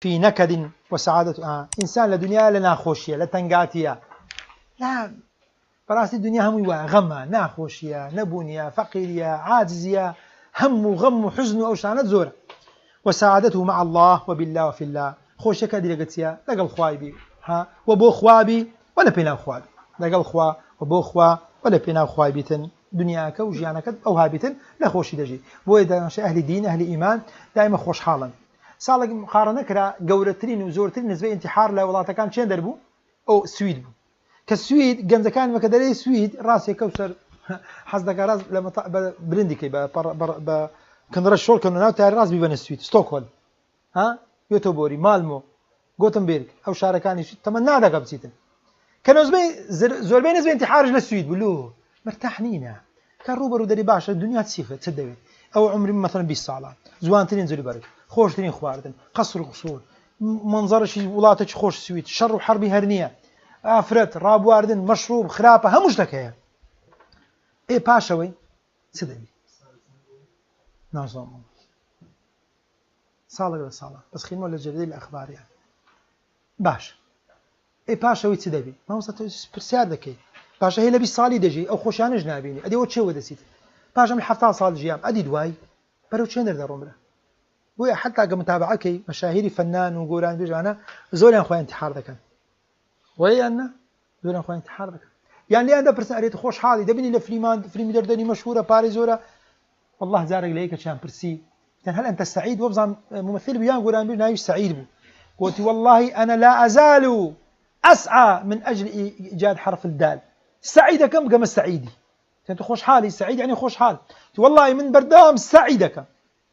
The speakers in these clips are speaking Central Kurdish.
في نكد وسعادة إنسان لدنيا لنا خوشية لتنقاتية لا براسي الدنيا هم غمة ناخوشية نبونية فقيرية عاجزية هم وغم وحزن أو شانت زورة وسعادته مع الله وبالله وفي الله خوشية كادي لقتيا لقل خوابي وبو خوابي ولا بينا خوابي لقل خوا وبو خوا ولا بينا خوابيتن دنياك وجيانك أو هابتن لا خوشي دجي بويدا أهل دين أهل إيمان دائما خوش حالا ساڵێک مقارنە کرا گەورەترین و زۆرترین نسبەی انتحار لە وڵاتەکان چێن دەربوو ئەو سوید بوو کە سوید گەنجەکان وەکە دەرەی سوید ڕاستێک کەوسەر حەز دەکات ڕاست لە برندیکەی بە کەنڕە شۆڵکەن و ناو تاری ڕاست بیبەنە سوید ستۆکهۆلم گۆتۆبۆری مالمۆ گۆتنبێرگ ئەو شارەکانی سوید تەمەن نادەکە بچیتن کە زۆربەی نسبەی انتحارش لە سوید بوو مرتاح نینە کە ڕوبەرو دەری باشە دنیا چیخە چ دەوێت ئەو عمری مثلا 20 ساڵان جوانترین جلوبەرگ خۆشترین خواردن قەسر و قسوور منظرشی وڵاتێکی خۆش سوید شەڕ و حەربی هەر نییە ئافرەت ڕابواردن مەشروب خراپە هەموو شتێک هەیە ئێ پاشەوەی چ دەبی نازانم ساڵێک لە ساڵە بەس خینمە لە جەردەی لە ئەخباریان باش ئێ پاشەوەی چ دەبی مامۆستا تۆ پرسیار دەکەی پاشە هەیە لە 20 ساڵی دەژی ئەو خۆشیانەش نابینی ئەدەوە چێوە دەچیت پاشە من 70 ساڵ ژیام ئەدی دوای بەرەو چێن دەردەڕۆمرە بۆیە حتا کە متابعەکەی مەشاهیری فەنان و گۆران بێژانە زۆریان خۆیان انتحار دەکەن وەیان نا زۆریان خۆیان انتحار دەکەن یان لیان دەپرسن ئەرێت خۆشحاڵی دەبینی لە فیلمی دەردەنی مەشهورە پارەی زۆرە والله جارێک لە یەکەیان پرسی هل أنت سعيد وبزعم ممثل بيان قران بينا نايش سعيد بو قلت والله أنا لا أزال أسعى من أجل إيجاد حرف الدال سعيد كم قام السعيدي أنت خوش حالي سعيد يعني خوش حال والله من بردام سعيدك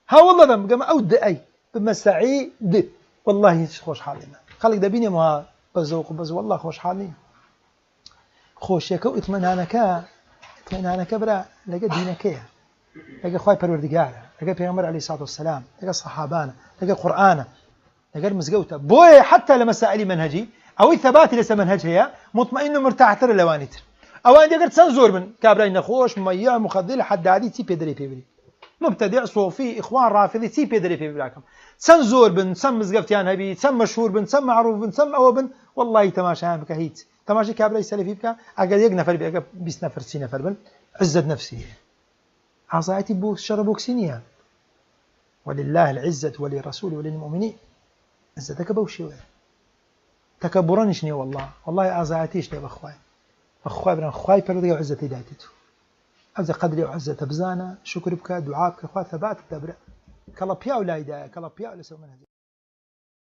ها والله ذم قام أود أي بما سعيد والله خوش حالنا خلق دبيني ما بزوق بز والله خوش حالي خوش يكو اطمئنانك برا لقى دينك لقى خواي پروردگاره لقى پیغمبر عليه الصلاة والسلام لقى صحابانا لقى قرآن لقى مزقوته بوي حتى لمسائل منهجي أو الثبات لسه منهج هي مطمئن ومرتاح ترى لوانيتر أو أن يقدر تنزور من كابرين نخوش مميع مخذل حد عادي تي بيدري بيبري مبتدع صوفي إخوان رافضي تي بيدري بيبراكم تنزور بن تسم مزقفتيان هبي تسم مشهور بن تسم معروف بن تسم أو بن والله تماشى بك هيت تماشى كابري سلفي بك أقل يق نفر بك 20 نفر 30 نفر بن عزة نفسي عصايتي بو شربوكسينيا ولله العزة وللرسول وللمؤمنين عزتك بوشي تكبرنيش ني والله عزايتيش ني بخواي بران خواي بردي وعزتي داتتو عز قدري وعزة بزانا شكر بك دعاء بك خوا ثبات دبر كلا بيا ولا يدا كلا بيا ولا سو منهج